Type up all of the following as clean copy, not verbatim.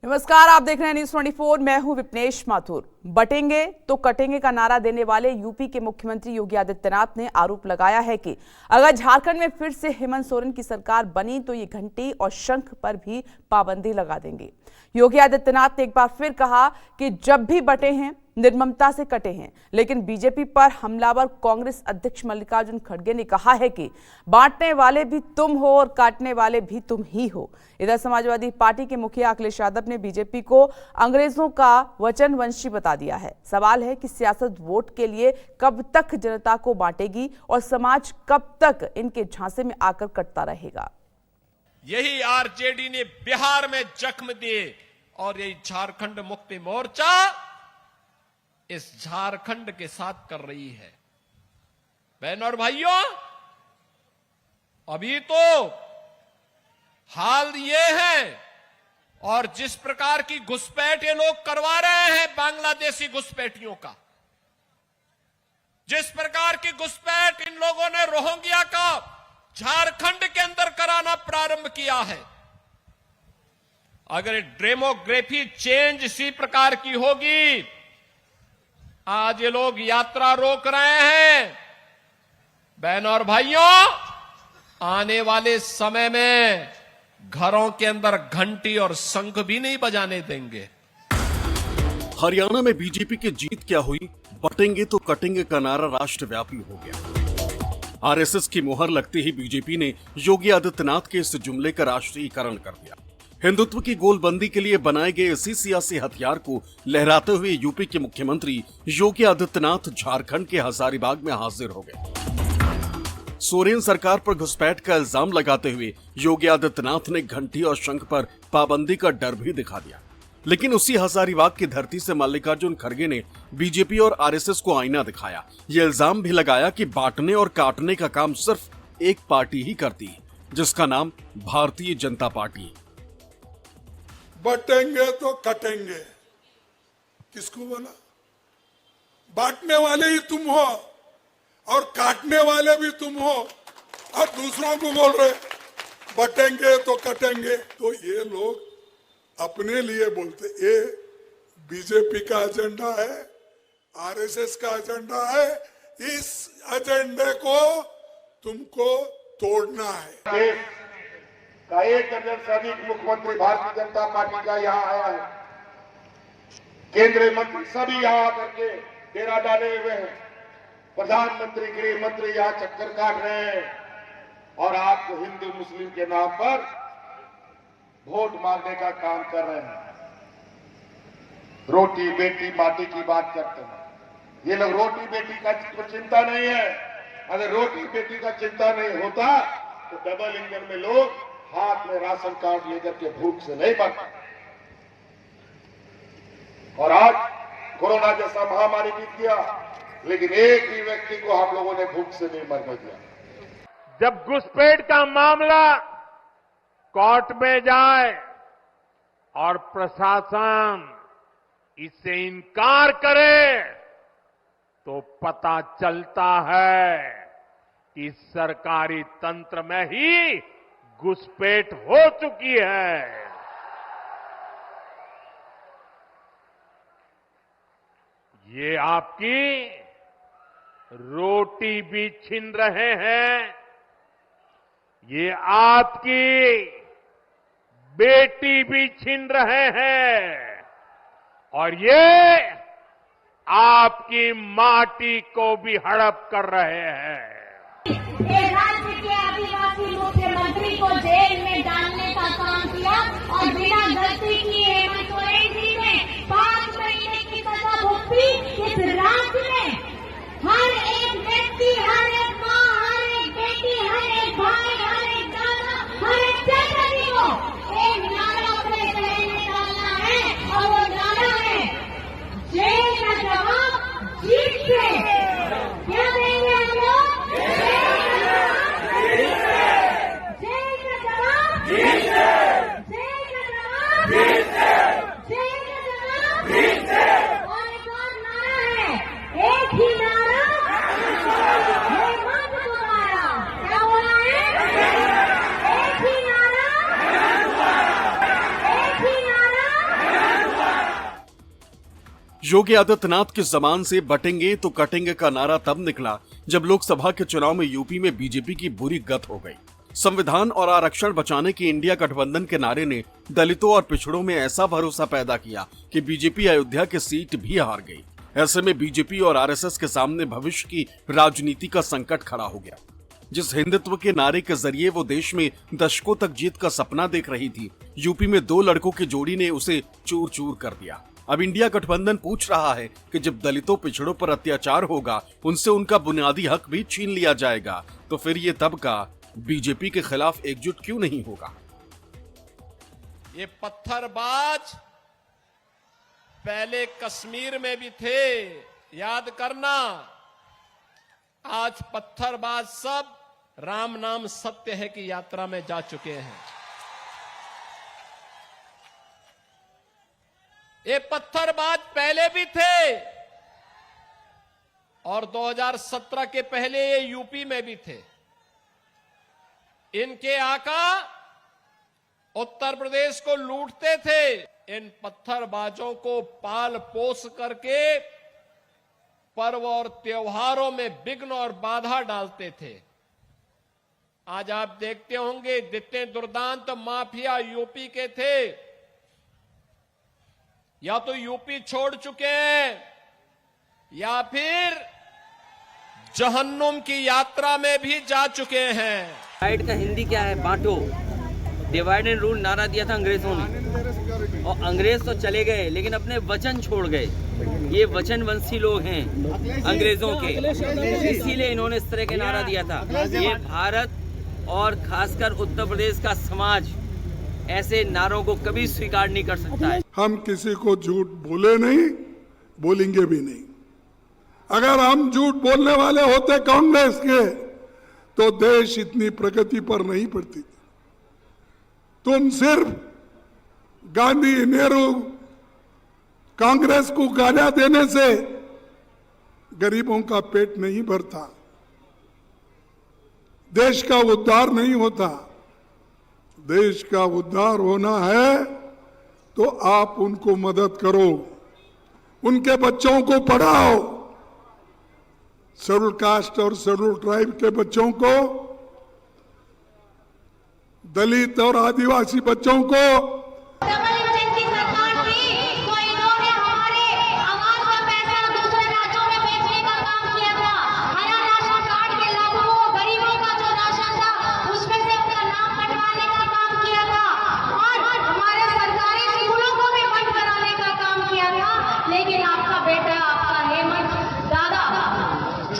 नमस्कार, आप देख रहे हैं न्यूज 24। मैं हूं विपनेश माथुर। बटेंगे तो कटेंगे का नारा देने वाले यूपी के मुख्यमंत्री योगी आदित्यनाथ ने आरोप लगाया है कि अगर झारखंड में फिर से हेमंत सोरेन की सरकार बनी तो ये घंटी और शंख पर भी पाबंदी लगा देंगे। योगी आदित्यनाथ ने एक बार फिर कहा कि जब भी बटे हैं निर्ममता से कटे हैं, लेकिन बीजेपी पर हमलावर कांग्रेस अध्यक्ष मल्लिकार्जुन खड़गे ने कहा है कि बांटने वाले भी तुम हो और काटने वाले भी तुम ही हो। इधर समाजवादी पार्टी के मुखिया अखिलेश यादव ने बीजेपी को अंग्रेजों का वचनवंशी बता दिया है। सवाल है कि सियासत वोट के लिए कब तक जनता को बांटेगी और समाज कब तक इनके झांसे में आकर कटता रहेगा। यही आरजेडी ने बिहार में जख्म दिए और यही झारखंड मुक्ति मोर्चा इस झारखंड के साथ कर रही है। बहनों और भाइयों, अभी तो हाल ये है और जिस प्रकार की घुसपैठ ये लोग करवा रहे हैं बांग्लादेशी घुसपैठियों का, जिस प्रकार की घुसपैठ इन लोगों ने रोहिंग्या का झारखंड के अंदर कराना प्रारंभ किया है, अगर डेमोग्राफी चेंज इसी प्रकार की होगी, आज ये लोग यात्रा रोक रहे हैं। बहनों और भाइयों, आने वाले समय में घरों के अंदर घंटी और शंख भी नहीं बजाने देंगे। हरियाणा में बीजेपी की जीत क्या हुई? बटेंगे तो कटेंगे का नारा राष्ट्रव्यापी हो गया। आरएसएस की मुहर लगते ही बीजेपी ने योगी आदित्यनाथ के इस जुमले का राष्ट्रीयकरण कर दिया। हिंदुत्व की गोलबंदी के लिए बनाए गए इसी सियासी हथियार को लहराते हुए यूपी के मुख्यमंत्री योगी आदित्यनाथ झारखंड के हजारीबाग में हाजिर हो गए। सोरेन सरकार पर घुसपैठ का इल्जाम लगाते हुए योगी आदित्यनाथ ने घंटी और शंख पर पाबंदी का डर भी दिखा दिया। लेकिन उसी हजारीबाग की धरती से मल्लिकार्जुन खड़गे ने बीजेपी और आरएसएस को आईना दिखाया। ये इल्जाम भी लगाया कि बांटने और काटने का काम सिर्फ एक पार्टी ही करती है, जिसका नाम भारतीय जनता पार्टी है। बटेंगे तो कटेंगे, किसको बोला? बांटने वाले ही तुम हो और काटने वाले भी तुम हो और दूसरों को बोल रहे बटेंगे तो कटेंगे। तो ये लोग अपने लिए बोलते, ये बीजेपी का एजेंडा है, आरएसएस का एजेंडा है। इस एजेंडे को तुमको तोड़ना है। का 1 दर्जन से अधिक मुख्यमंत्री भारतीय जनता पार्टी का यहाँ आया है। केंद्रीय मंत्री सभी यहाँ आकर के डेरा डाले हुए हैं। प्रधानमंत्री, गृह मंत्री यहाँ चक्कर काट रहे हैं और आपको हिंदू मुस्लिम के नाम पर वोट मांगने का काम कर रहे हैं। रोटी बेटी माटी की बात करते हैं। ये लोग रोटी बेटी का तो चिंता नहीं है। अगर रोटी बेटी का चिंता नहीं होता तो डबल इंजन में लोग हाथ में राशन कार्ड लेकर के भूख से नहीं मरते। और आज कोरोना जैसा महामारी बीत गया, लेकिन एक भी व्यक्ति को हम लोगों ने भूख से नहीं मरने दिया। जब घुसपैठ का मामला कोर्ट में जाए और प्रशासन इससे इनकार करे तो पता चलता है कि सरकारी तंत्र में ही घुसपैठ हो चुकी है। ये आपकी रोटी भी छीन रहे हैं, ये आपकी बेटी भी छीन रहे हैं और ये आपकी माटी को भी हड़प कर रहे हैं। राज्य के आदिवासी मुख्यमंत्री को जेल में डालने का काम किया और बिना गलती किए हेमंत सोरेन जी ने 5 महीने की सजा भुगती। इस राज्य में हर एक व्यक्ति, हर एक माँ, हर एक बेटी, हर एक भाई, हर एक दादा, हर एक चाचा को एक नारा अपने शहर में डालना है और वो नारा है जेल का जवाब जीत से। क्या देंगे हम लोग? जेल का जवाब जीत से। योगी आदित्यनाथ के जमान से बटेंगे तो कटेंगे का नारा तब निकला जब लोकसभा के चुनाव में यूपी में बीजेपी की बुरी गत हो गई। संविधान और आरक्षण बचाने के इंडिया गठबंधन के नारे ने दलितों और पिछड़ों में ऐसा भरोसा पैदा किया कि बीजेपी अयोध्या की सीट भी हार गई। ऐसे में बीजेपी और आरएसएस के सामने भविष्य की राजनीति का संकट खड़ा हो गया। जिस हिंदुत्व के नारे के जरिए वो देश में दशकों तक जीत का सपना देख रही थी, यूपी में दो लड़कों की जोड़ी ने उसे चूर चूर कर दिया। अब इंडिया गठबंधन पूछ रहा है कि जब दलितों पिछड़ों पर अत्याचार होगा, उनसे उनका बुनियादी हक भी छीन लिया जाएगा, तो फिर ये तबका बीजेपी के खिलाफ एकजुट क्यों नहीं होगा? ये पत्थरबाज पहले कश्मीर में भी थे, याद करना। आज पत्थरबाज सब राम नाम सत्य है की यात्रा में जा चुके हैं। ये पत्थरबाज पहले भी थे और 2017 के पहले ये यूपी में भी थे। इनके आका उत्तर प्रदेश को लूटते थे। इन पत्थरबाजों को पाल पोस करके पर्व और त्योहारों में विघ्न और बाधा डालते थे। आज आप देखते होंगे जितने दुर्दांत माफिया यूपी के थे, या तो यूपी छोड़ चुके हैं या फिर जहन्नुम की यात्रा में भी जा चुके हैं। डिवाइड का हिंदी क्या है? बांटो। डिवाइड एंड रूल नारा दिया था अंग्रेजों ने, और अंग्रेज तो चले गए लेकिन अपने वचन छोड़ गए। ये वचनवंशी लोग हैं अंग्रेजों के, इसीलिए इन्होंने इस तरह के नारा दिया था। ये भारत और खासकर उत्तर प्रदेश का समाज ऐसे नारों को कभी स्वीकार नहीं कर सकता है। हम किसी को झूठ बोले नहीं, बोलेंगे भी नहीं। अगर हम झूठ बोलने वाले होते कांग्रेस के, तो देश इतनी प्रगति पर नहीं पड़ती। तुम सिर्फ गांधी, नेहरू, कांग्रेस को गालियां देने से गरीबों का पेट नहीं भरता, देश का उद्धार नहीं होता। देश का उद्धार होना है तो आप उनको मदद करो, उनके बच्चों को पढ़ाओ। शेड्यूल कास्ट और शेड्यूल ट्राइब के बच्चों को, दलित और आदिवासी बच्चों को डबल इंजन की सरकार थी, तो इन्होंने हमारे आवाज का पैसा दूसरे राज्यों में बेचने का काम किया था। हरा राशन कार्ड के लाभुकों, गरीबों का जो राशन था उसमें से अपना नाम कटवाने का काम किया था, और हमारे सरकारी स्कूलों को भी बंद कराने का काम किया था। लेकिन आपका बेटा, आपका हेमंत दादा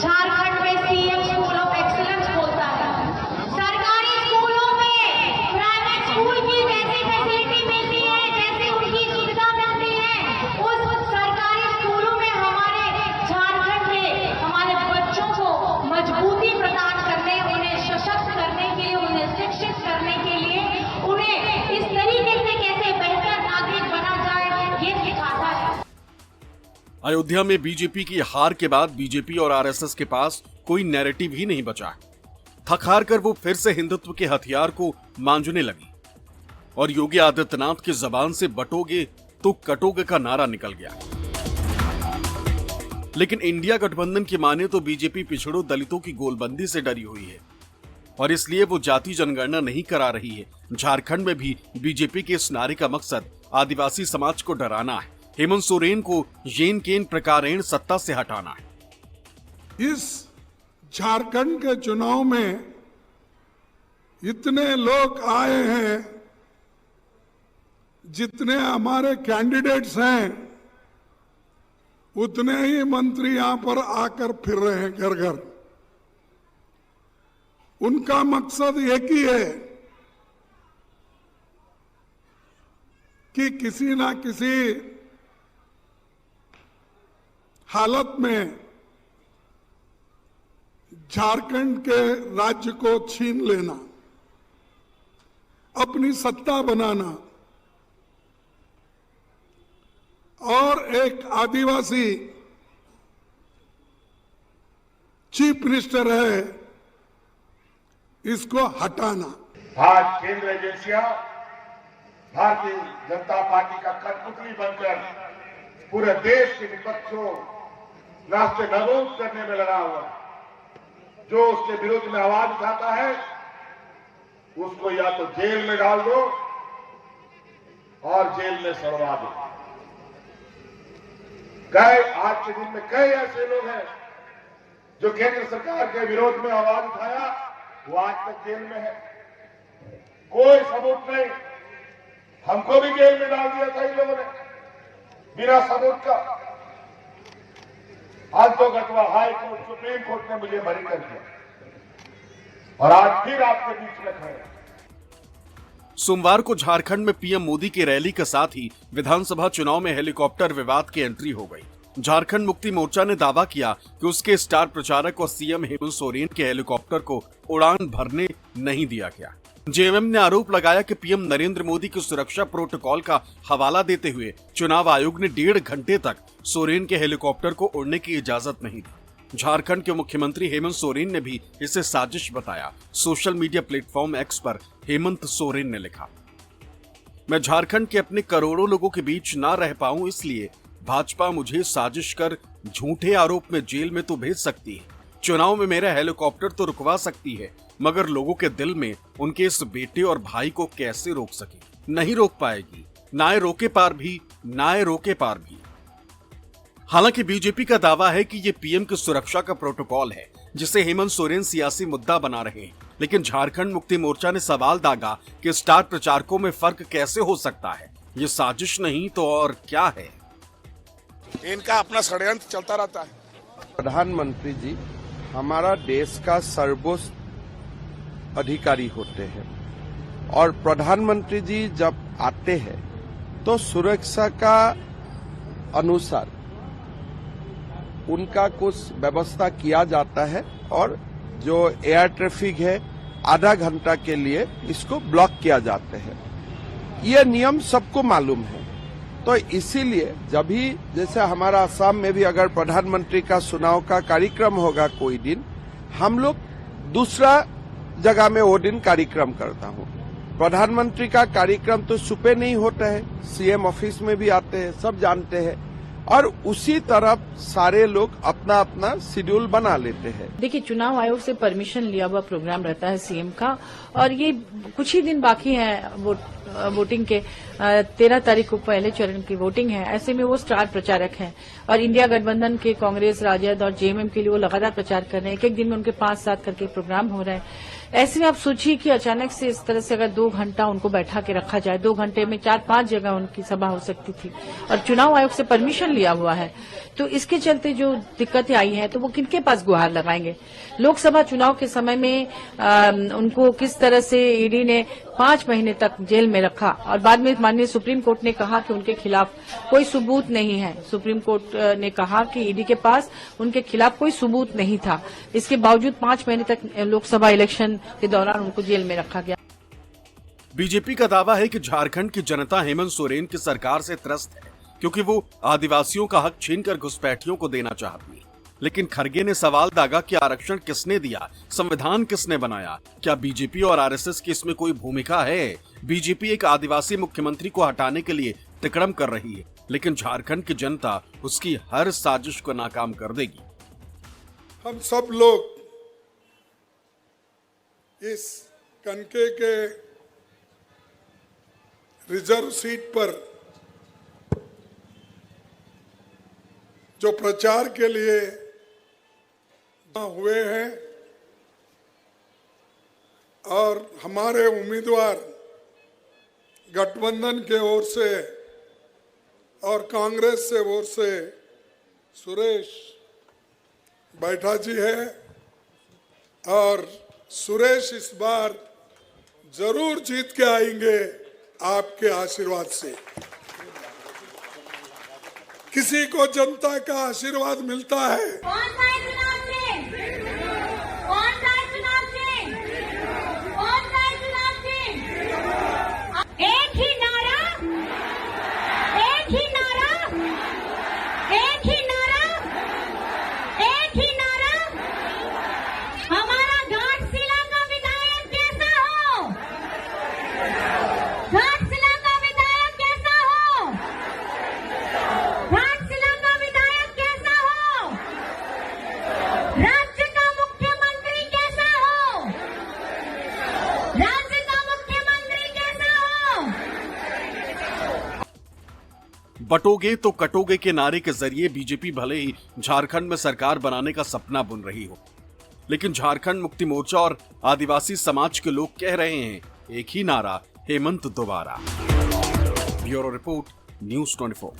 झारखंड में सीएम स्कूल ऑफ एक्सीलेंस बोलता है। सरकारी स्कूलों में प्राइवेट स्कूल की जैसी फैसिलिटी मिलती है, जैसे उनकी सुविधा मिलती है, उस सरकारी स्कूलों में हमारे झारखंड में हमारे बच्चों को मजबूती प्रदान करने, उन्हें सशक्त करने के लिए, उन्हें शिक्षित करने के लिए, उन्हें इस तरीके से कैसे बेहतर नागरिक बना जाए, ये सिखाता है। अयोध्या में बीजेपी की हार के बाद बीजेपी और आरएसएस के पास कोई नैरेटिव ही नहीं बचा। थक हार कर वो फिर से हिंदुत्व के हथियार को मांझने लगी और योगी आदित्यनाथ की जबान से बटोगे तो कटोगे का नारा निकल गया। लेकिन इंडिया गठबंधन की माने तो बीजेपी पिछड़ों दलितों की गोलबंदी से डरी हुई है और इसलिए वो जाति जनगणना नहीं करा रही है। झारखंड में भी बीजेपी के इस नारे का मकसद आदिवासी समाज को डराना है, हेमंत सोरेन को येन केन प्रकारेण सत्ता से हटाना है। इस झारखंड के चुनाव में इतने लोग आए हैं, जितने हमारे कैंडिडेट्स हैं, उतने ही मंत्री यहां पर आकर फिर रहे हैं घर घर। उनका मकसद एक ही है कि किसी ना किसी हालत में झारखंड के राज्य को छीन लेना, अपनी सत्ता बनाना। और एक आदिवासी चीफ मिनिस्टर है, इसको हटाना। आज केंद्र एजेंसियां भारतीय जनता पार्टी का कठपुतली बनकर पूरे देश के विपक्षों नास्ते नाबूद करने में लगा हुआ है। जो उसके विरोध में आवाज उठाता है उसको या तो जेल में डाल दो और जेल में सड़वा दो। आज के दिन में कई ऐसे लोग हैं जो केंद्र सरकार के विरोध में आवाज उठाया, वो आज तक जेल में है। कोई सबूत नहीं, हमको भी जेल में डाल दिया था इन लोगों ने बिना सबूत का। आज तो गटवा हाई कोर्ट, सुप्रीम कोर्ट ने मुझे बरी कर दिया और आज फिर आपके बीच में खड़े। सोमवार को झारखंड में पीएम मोदी की रैली के साथ ही विधानसभा चुनाव में हेलीकॉप्टर विवाद की एंट्री हो गई। झारखंड मुक्ति मोर्चा ने दावा किया कि उसके स्टार प्रचारक और सीएम हेमंत सोरेन के हेलीकॉप्टर को उड़ान भरने नहीं दिया गया। जेएमएम ने आरोप लगाया कि पीएम नरेंद्र मोदी के सुरक्षा प्रोटोकॉल का हवाला देते हुए चुनाव आयोग ने 1.5 घंटे तक सोरेन के हेलीकॉप्टर को उड़ने की इजाजत नहीं दी। झारखंड के मुख्यमंत्री हेमंत सोरेन ने भी इसे साजिश बताया। सोशल मीडिया प्लेटफॉर्म एक्स पर हेमंत सोरेन ने लिखा, मैं झारखंड के अपने करोड़ों लोगों के बीच ना रह पाऊं, इसलिए भाजपा मुझे साजिश कर झूठे आरोप में जेल में तो भेज सकती है, चुनाव में मेरा हेलीकॉप्टर तो रुकवा सकती है, मगर लोगों के दिल में उनके इस बेटे और भाई को कैसे रोक सके? नहीं रोक पाएगी, नाए रोके पार भी। हालांकि बीजेपी का दावा है कि ये पीएम की सुरक्षा का प्रोटोकॉल है जिसे हेमंत सोरेन सियासी मुद्दा बना रहे हैं। लेकिन झारखंड मुक्ति मोर्चा ने सवाल दागा कि स्टार प्रचारकों में फर्क कैसे हो सकता है? ये साजिश नहीं तो और क्या है? इनका अपना षड्यंत्र चलता रहता है। प्रधानमंत्री जी हमारा देश का सर्वोच्च अधिकारी होते हैं और प्रधानमंत्री जी जब आते हैं तो सुरक्षा का अनुसार उनका कुछ व्यवस्था किया जाता है और जो एयर ट्रैफिक है आधा घंटा के लिए इसको ब्लॉक किया जाता है। ये नियम सबको मालूम है। तो इसीलिए जब भी जैसे हमारा असम में भी अगर प्रधानमंत्री का चुनाव का कार्यक्रम होगा कोई दिन, हम लोग दूसरा जगह में वो दिन कार्यक्रम करता हूँ। प्रधानमंत्री का कार्यक्रम तो सुबह नहीं होता है, सीएम ऑफिस में भी आते हैं, सब जानते हैं और उसी तरफ सारे लोग अपना अपना शेड्यूल बना लेते हैं। देखिए, चुनाव आयोग से परमिशन लिया हुआ प्रोग्राम रहता है सीएम का और ये कुछ ही दिन बाकी है वोटिंग के। 13 तारीख को पहले चरण की वोटिंग है। ऐसे में वो स्टार प्रचारक हैं और इंडिया गठबंधन के कांग्रेस, राजद और जेएमएम के लिए वो लगातार प्रचार कर रहे हैं। एक दिन में उनके 5-7 करके प्रोग्राम हो रहे हैं। ऐसे में आप सोचिए कि अचानक से इस तरह से अगर 2 घंटा उनको बैठा के रखा जाए, 2 घंटे में 4-5 जगह उनकी सभा हो सकती थी और चुनाव आयोग से परमिशन लिया हुआ है, तो इसके चलते जो दिक्कतें आई हैं तो वो किनके पास गुहार लगाएंगे? लोकसभा चुनाव के समय में उनको किस तरह से ईडी ने 5 महीने तक जेल में रखा और बाद में माननीय सुप्रीम कोर्ट ने कहा कि उनके खिलाफ कोई सबूत नहीं है। सुप्रीम कोर्ट ने कहा कि ईडी के पास उनके खिलाफ कोई सबूत नहीं था। इसके बावजूद 5 महीने तक लोकसभा इलेक्शन के दौरान उनको जेल में रखा गया। बीजेपी का दावा है कि झारखंड की जनता हेमंत सोरेन की सरकार से त्रस्त है क्योंकि वो आदिवासियों का हक छीनकर घुसपैठियों को देना चाहती है। लेकिन खड़गे ने सवाल दागा कि आरक्षण किसने दिया, संविधान किसने बनाया? क्या बीजेपी और आरएसएस की इसमें कोई भूमिका है? बीजेपी एक आदिवासी मुख्यमंत्री को हटाने के लिए तिकड़म कर रही है, लेकिन झारखंड की जनता उसकी हर साजिश को नाकाम कर देगी। हम सब लोग इस कनके के रिजर्व सीट पर जो प्रचार के लिए हुए हैं और हमारे उम्मीदवार गठबंधन के ओर से और कांग्रेस से ओर से सुरेश बैठा जी है और सुरेश इस बार जरूर जीत के आएंगे आपके आशीर्वाद से। किसी को जनता का आशीर्वाद मिलता है। कौन सा है चुनाव चिन्ह? कौन सा है चुनाव चिन्ह? कौन सा है चुनाव चिन्ह? एक ही नारा, एक ही नारा, एक ही नारा, एक ही नारा। हमारा घाटशिला का विधायक कैसा हो? घाटशिला का विधायक कैसा हो? बटोगे तो कटोगे के नारे के जरिए बीजेपी भले ही झारखंड में सरकार बनाने का सपना बुन रही हो, लेकिन झारखंड मुक्ति मोर्चा और आदिवासी समाज के लोग कह रहे हैं एक ही नारा, हेमंत दोबारा। Bureau report, news 24।